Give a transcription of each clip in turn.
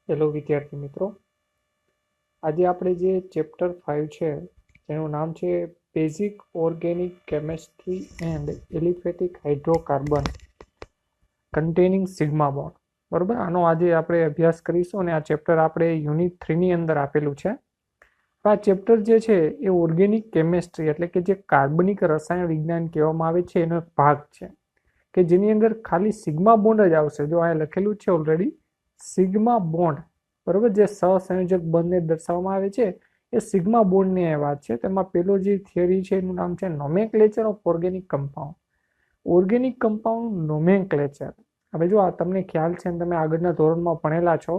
Hello વિદ્યાર્થી મિત્રો, આજે આપણે જે ચેપ્ટર 5 છે જેનું નામ છે basic organic chemistry and aliphatic hydrocarbon containing sigma bond, બરોબર. આનો આજે આપણે અભ્યાસ કરીશું અને આ ચેપ્ટર આપણે યુનિટ 3ની અંદર આપેલું છે. આ ચેપ્ટર જે છે એ ઓર્ગેનિક કેમેસ્ટ્રી એટલે કે જે કાર્બનિક રસાયણ વિજ્ઞાન કહેવામાં આવે છે એનો એક ભાગ છે કે જેની અંદર ખાલી સિગ્મા બોન્ડ જ આવશે. જો આ લખેલું છે ઓલરેડી સિગ્મા બોન્ડ, બરોબર, જે સહસંયોજક બંધને દર્શાવવામાં આવે છે એ સિગ્મા બોન્ડની વાત છે. તેમાં પેલો જે થિયરી છે એનું નામ છે nomenclature of organic compound. Organic compound nomenclature. હવે જો આ તમને ખ્યાલ છે અને તમે આગળના ધોરણમાં ભણેલા છો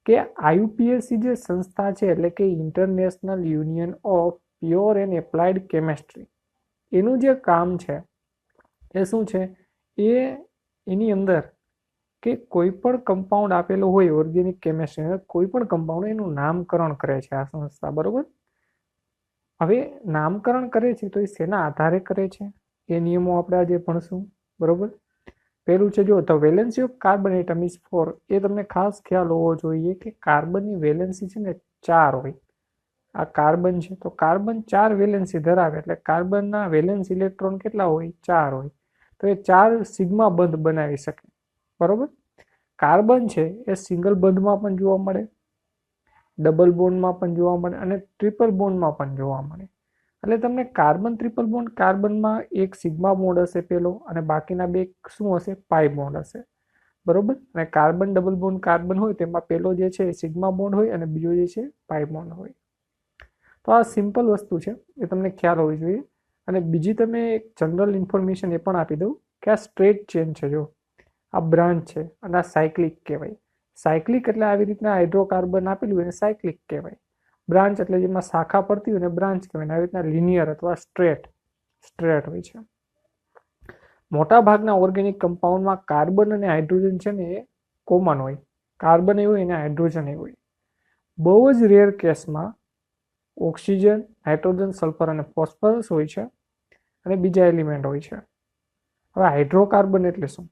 કે આઈયુપીએસસી જે સંસ્થા છે એટલે કે international union of pure and applied chemistry, એનું જે કામ છે એ શું છે, એની અંદર કે કોઈ પણ કમ્પાઉન્ડ આપેલો હોય ઓર્ગેનિક કેમેસ્ટ્રી, કોઈ પણ કમ્પાઉન્ડ એનું નામકરણ કરે છે આ સંસ્થા, બરોબર. હવે નામકરણ કરે છે તો એ શેના આધારે કરે છે એ નિયમો આપણે આજે ભણશું, બરોબર. પેલું છે જો the valency of carbon atom is 4. એ તમને ખાસ ખ્યાલ હોવો જોઈએ કે કાર્બનની વેલેન્સી છે ને 4 હોય. આ કાર્બન છે તો કાર્બન 4 વેલેન્સી ધરાવે એટલે કાર્બનના વેલેન્સ ઇલેક્ટ્રોન કેટલા હોય? 4 હોય. તો એ 4 સિગ્મા બંધ બનાવી શકે, બરોબર. કાર્બન છે એ સિંગલ બંધમાં પણ જોવા મળે, ડબલ બોન્ડમાં પણ જોવા મળે અને ટ્રિપલ બોન્ડમાં પણ જોવા મળે. એટલે તમને કાર્બન ટ્રિપલ બોન્ડ, કાર્બનમાં એક સિગ્મા બોન્ડ હશે પેલો અને બાકીના બે શું હશે? પાઈ બોન્ડ હશે, બરોબર. અને કાર્બન ડબલ બોન્ડ કાર્બન હોય તેમાં પેલો જે છે સિગ્મા બોન્ડ હોય અને બીજો જે છે પાઈ બોન્ડ હોય. તો આ સિમ્પલ વસ્તુ છે, એ તમને ખ્યાલ હોવી જોઈએ. અને બીજી તમે એક જનરલ ઇન્ફોર્મેશન એ પણ આપી દઉં કે આ સ્ટ્રેટ ચેન છે, જો આ બ્રાન્ચ છે અને આ સાયક્લિક કહેવાય. સાયક્લિક એટલે આવી રીતના હાઇડ્રોકાર્બન આપેલું હોય સાયક્લિક કહેવાય. બ્રાન્ચ એટલે જેમાં શાખા પડતી હોય ને બ્રાન્ચ કહેવાય. આવી રીતના લિનિયર અથવા સ્ટ્રેટ હોય છે. મોટા ભાગના ઓર્ગેનિક કમ્પાઉન્ડમાં કાર્બન અને હાઇડ્રોજન છે ને એ કોમન હોય. કાર્બન એ હોય અને હાઇડ્રોજન એ હોય. બહુ જ રેર કેસમાં ઓક્સિજન, નાઇટ્રોજન, સલ્ફર અને ફોસ્ફરસ હોય છે અને બીજા એલિમેન્ટ હોય છે. હવે હાઇડ્રોકાર્બન એટલે શું?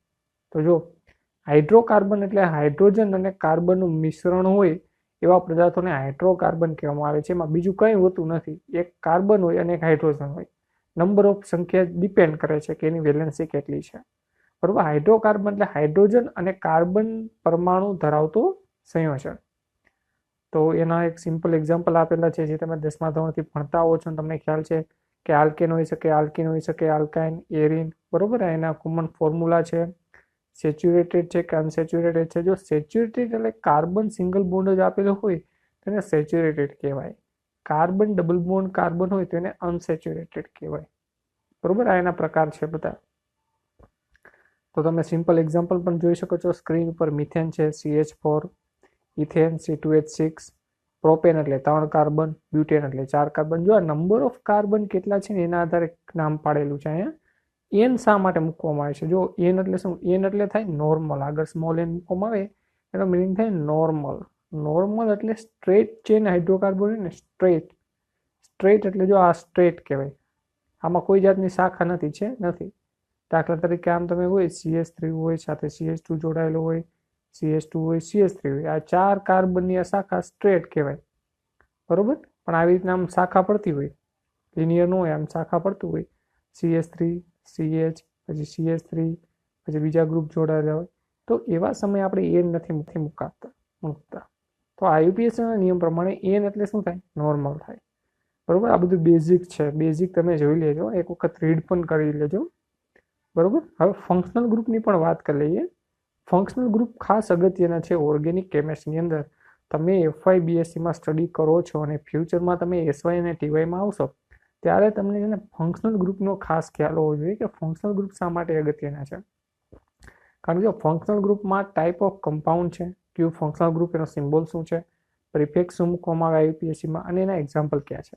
તો જો હાઇડ્રોકાર્બન એટલે હાઇડ્રોજન અને કાર્બનનું મિશ્રણ હોય એવા પદાર્થોને હાઇડ્રોકાર્બન કહેવામાં આવે છે. એમાં બીજું કંઈ હોતું નથી, એક કાર્બન હોય અને એક હાઇડ્રોજન હોય. નંબર ઓફ સંખ્યા ડિપેન્ડ કરે છે કે એની વેલેન્સી કેટલી છે, બરોબર. હાઇડ્રોકાર્બન એટલે હાઇડ્રોજન અને કાર્બન પરમાણુ ધરાવતો સંયોજન. તો એના એક સિમ્પલ એક્ઝામ્પલ આપેલા છે જે તમે 10મા ધોરણથી ભણતા હો છો. તમને ખ્યાલ છે કે આલ્કેન હોઈ શકે, આલ્કીન હોઈ શકે, આલ્કાઇન, એરિન, બરોબર. એના કોમન ફોર્મ્યુલા છે. સેચ્યુરેટેડ છે કે અનસેચ્યુરેટેડ છે. જો સેચ્યુરેટેડ એટલે કાર્બન સિંગલ બોન્ડ જ આપેલો હોય તેને સેચ્યુરેટેડ કહેવાય. કાર્બન ડબલ બોન્ડ કાર્બન હોય તો એને અનસેચ્યુરેટેડ કહેવાય, બરોબર. આ એના પ્રકાર છે બધા. તો તમે સિમ્પલ એક્ઝામ્પલ પણ જોઈ શકો છો સ્ક્રીન ઉપર. મિથેન છે CH4, ઇથેન C2H6, પ્રોપેન એટલે 3 કાર્બન, બ્યુટેન એટલે 4 કાર્બન. જો આ નંબર ઓફ કાર્બન કેટલા છે ને એના આધારે નામ પાડેલું છે અહીંયા. એન શા માટે મૂકવામાં આવે છે? જો એન એટલે શું? એન એટલે થાય નોર્મલ. આગળ સ્મોલ એન મૂકવામાં આવે એનો મિનિંગ થાય નોર્મલ. નોર્મલ એટલે સ્ટ્રેટ ચેન હાઇડ્રોકાર્બન ને સ્ટ્રેટ એટલે જો આ સ્ટ્રેટ કહેવાય. આમાં કોઈ જાતની શાખા નથી. દાખલા તરીકે આમ તમે હોય CH3 હોય, સાથે CH2 જોડાયેલો હોય, CH2 હોય, CH3 હોય. આ 4 કાર્બનની આ શાખા સ્ટ્રેટ કહેવાય, બરોબર. પણ આવી રીતના આમ શાખા પડતી હોય, લિનિયર ન હોય, આમ શાખા પડતું હોય. CH3, CH, પછી CH3, પછી બીજા ગ્રુપ જોડાયેલા હોય. તો એવા સમયે આપણે એન નથી મૂકતા. તો આઈયુપીએસસીના નિયમ પ્રમાણે એન એટલે શું થાય? નોર્મલ થાય, બરોબર. આ બધું બેઝિક છે. બેઝિક તમે જોઈ લેજો, એક વખત રીડ પણ કરી લેજો, બરોબર. હવે ફંક્શનલ ગ્રુપની પણ વાત કરી લઈએ. ફંક્શનલ ગ્રુપ ખાસ અગત્યના છે ઓર્ગેનિક કેમેસ્ટ્રીની અંદર. તમે FY BSCમાં સ્ટડી કરો છો અને ફ્યુચરમાં તમે SY અને TYમાં આવશો ત્યારે તમને છે ને ફંક્શનલ ગ્રુપનો ખાસ ખ્યાલ હોવો જોઈએ કે ફંક્શનલ ગ્રુપ શા માટે અગત્યના છે. કારણ કે ફંક્શનલ ગ્રુપમાં ટાઈપ ઓફ કમ્પાઉન્ડ છે, કયું ફંક્શનલ ગ્રુપ, એનો સિમ્બોલ શું છે, પ્રિફિક્સ શું મૂકવામાં આવે IUPACમાં અને એના એક્ઝામ્પલ ક્યાં છે.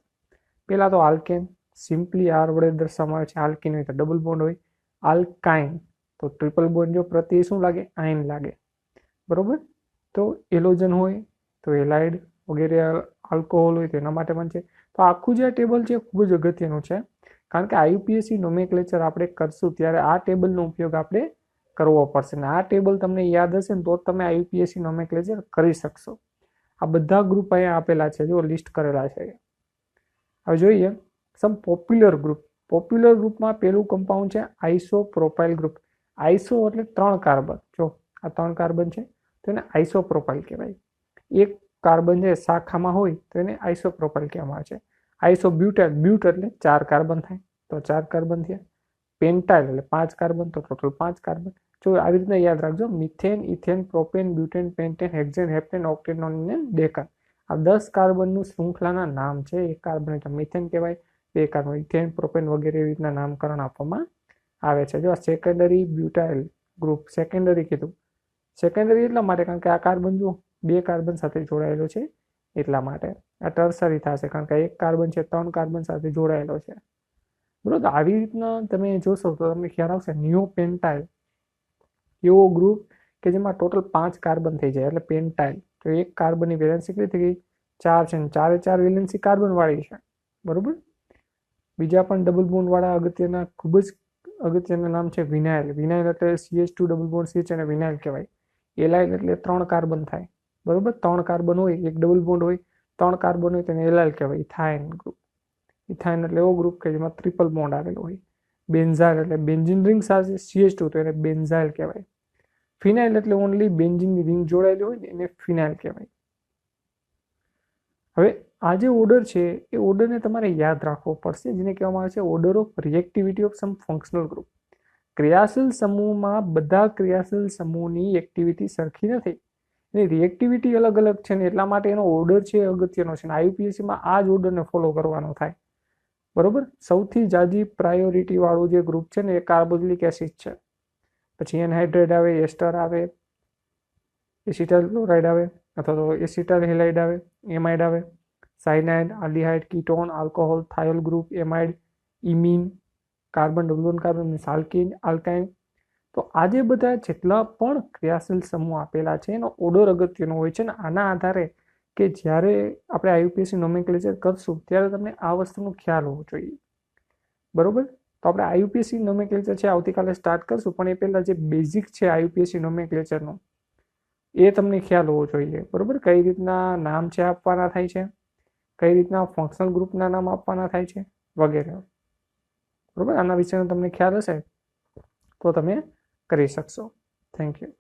પહેલા તો આલ્કેન, સિમ્પલી R વડે દર્શાવવામાં આવે છે. આલ્કીન હોય તો ડબલ બોન્ડ હોય. આલ્કાઇન તો ટ્રિપલ બોન્ડ, જો પ્રત્યે શું લાગે? આયન લાગે, બરોબર. તો એલોજન હોય તો એલાઇડ વગેરે આલ્કોહોલ હોય તો એના માટે પણ છે. તો આખું જે આ ટેબલ છે ખૂબ જ અગત્યનું છે. કારણ કે IUPAC નોમેનક્લેચર આપણે કરશું ત્યારે આ ટેબલનો ઉપયોગ આપણે કરવો પડશે. અને આ ટેબલ તમને યાદ હશે ને તો તમે IUPAC નોમેનક્લેચર કરી શકશો. આ બધા ગ્રુપ અહીંયા આપેલા છે, જો લિસ્ટ કરેલા છે. હવે જોઈએ સમ પોપ્યુલર ગ્રુપ. પોપ્યુલર ગ્રુપમાં પેલું કમ્પાઉન્ડ છે આઇસોપ્રોપાઇલ ગ્રુપ. આઇસો એટલે 3 કાર્બન. જો આ 3 કાર્બન છે તો એને આઇસોપ્રોપાઇલ કહેવાય. એક કાર્બન જે શાખામાં હોય તો એને આઇસોપ્રોપાઇલ કહેવામાં આવે છે. આઇસોબ્યુટાઇલ, બ્યુટ એટલે 4 કાર્બન થાય તો 4 કાર્બન થયા. પેન્ટાઇલ એટલે 5 કાર્બન તો ટોટલ 5 કાર્બન. જો આવી રીતના યાદ રાખજો, methane, ethane, propane, butane, pentane, hexane, heptane, octane, nonane, decane. આ 10 કાર્બનનું શૃંખલાના નામ છે. એક કાર્બન એટલે મિથેન કહેવાય, 2 કાર્બન ઇથેન, પ્રોપેન વગેરે એવી રીતના નામકરણ આપવામાં આવે છે. જો આ સેકન્ડરી બ્યુટાઇલ ગ્રુપ સેકન્ડરી કીધું. સેકન્ડરી એટલા માટે કારણ કે આ કાર્બન જો 2 કાર્બન સાથે જોડાયેલો છે એટલા માટે. આ ટર્સરી થશે કારણ કે એક કાર્બન છે 3 કાર્બન સાથે જોડાયેલો છે. બરોબર, આવી રીતના તમે જોશો તો તમને ખ્યાલ આવશે. નિયોપેન્ટાઇલ એવો ગ્રુપ કે જેમાં ટોટલ 5 કાર્બન થઈ જાય એટલે પેન્ટાઇલ. તો એક કાર્બનની વેલેન્સી કેટલી થઈ ગઈ? 4 છે, 4 4 વેલેન્સી કાર્બન વાળી છે. બરોબર. બીજા પણ ડબલ બોન્ડ વાળા અગત્યના ખૂબ જ અગત્યના નામ છે વિનાઇલ. વિનાઇલ એટલે CH2 ડબલ બોન્ડ CH અને વિનાઇલ કહેવાય. એલાઇલ એટલે 3 કાર્બન થાય. બરોબર, 3 કાર્બન હોય, એક ડબલ બોન્ડ હોય, 3 કાર્બન હોય તેને એલાઇલ કહેવાય. Ethyne group. ઇથાઇન એટલે એવો ગ્રુપ કે જેમાં ટ્રિપલ બોન્ડ આવેલો હોય. બેન્ઝાઇલ એટલે બેન્ઝીન રિંગ સાથે CH2 તો એને બેન્ઝાઇલ કહેવાય. ફિનાઇલ એટલે ઓનલી બેન્ઝીનની રિંગ જોડાયેલી હોય ને એને ફિનાઇલ કહેવાય. હવે આ જે ઓર્ડર છે એ ઓર્ડરને તમારે યાદ રાખવો પડશે, જેને કહેવામાં આવે છે order of reactivity of some functional group. ક્રિયાશીલ સમૂહમાં બધા ક્રિયાશીલ સમૂહની એક્ટિવિટી સરખી નથી, એની રિએક્ટિવિટી અલગ અલગ છે ને એટલા માટે એનો ઓર્ડર છે અગત્યનો છે. IUPACમાં આ જ ઓર્ડરને ફોલો કરવાનો થાય. બરોબર. સૌથી જાજી પ્રાયોરિટી વાળું જે ગ્રુપ છે ને એ કાર્બોક્સિલિક એસિડ છે. પછી એનહાઇડ્રેટ આવે, એસ્ટર આવે, એસિટાઇલ ક્લોરાઇડ આવે અથવા તો એસિટાઇલ હેલાઇડ આવે, એમાઇડ આવે, cyanide, aldehyde, ketone, alcohol, thiol group, amide, imine, carbon, double bond carbon, alkene, alkyne. તો આ જે બધા જેટલા પણ ક્રિયાશીલ સમૂહ આપેલા છે એનો ઓર્ડર અગત્યનો હોય છે. ને આના આધારે કે જ્યારે આપણે IUPAC નોમેનક્લેચર કરશું ત્યારે તમને આ વસ્તુનો ખ્યાલ હોવો જોઈએ. બરોબર. તો આપણે IUPAC નોમેનક્લેચર છે આવતીકાલે સ્ટાર્ટ કરશું, પણ એ પહેલાં જે બેઝિક છે IUPAC નોમેનક્લેચરનો એ તમને ખ્યાલ હોવો જોઈએ. બરોબર. કઈ રીતના નામ છે આપવાના થાય છે, કઈ રીતના ફંક્શનલ ગ્રુપના નામ આપવાના થાય છે વગેરે. બરોબર. આના વિશેનો તમને ખ્યાલ હશે તો તમે કરી શકશો. Thank you.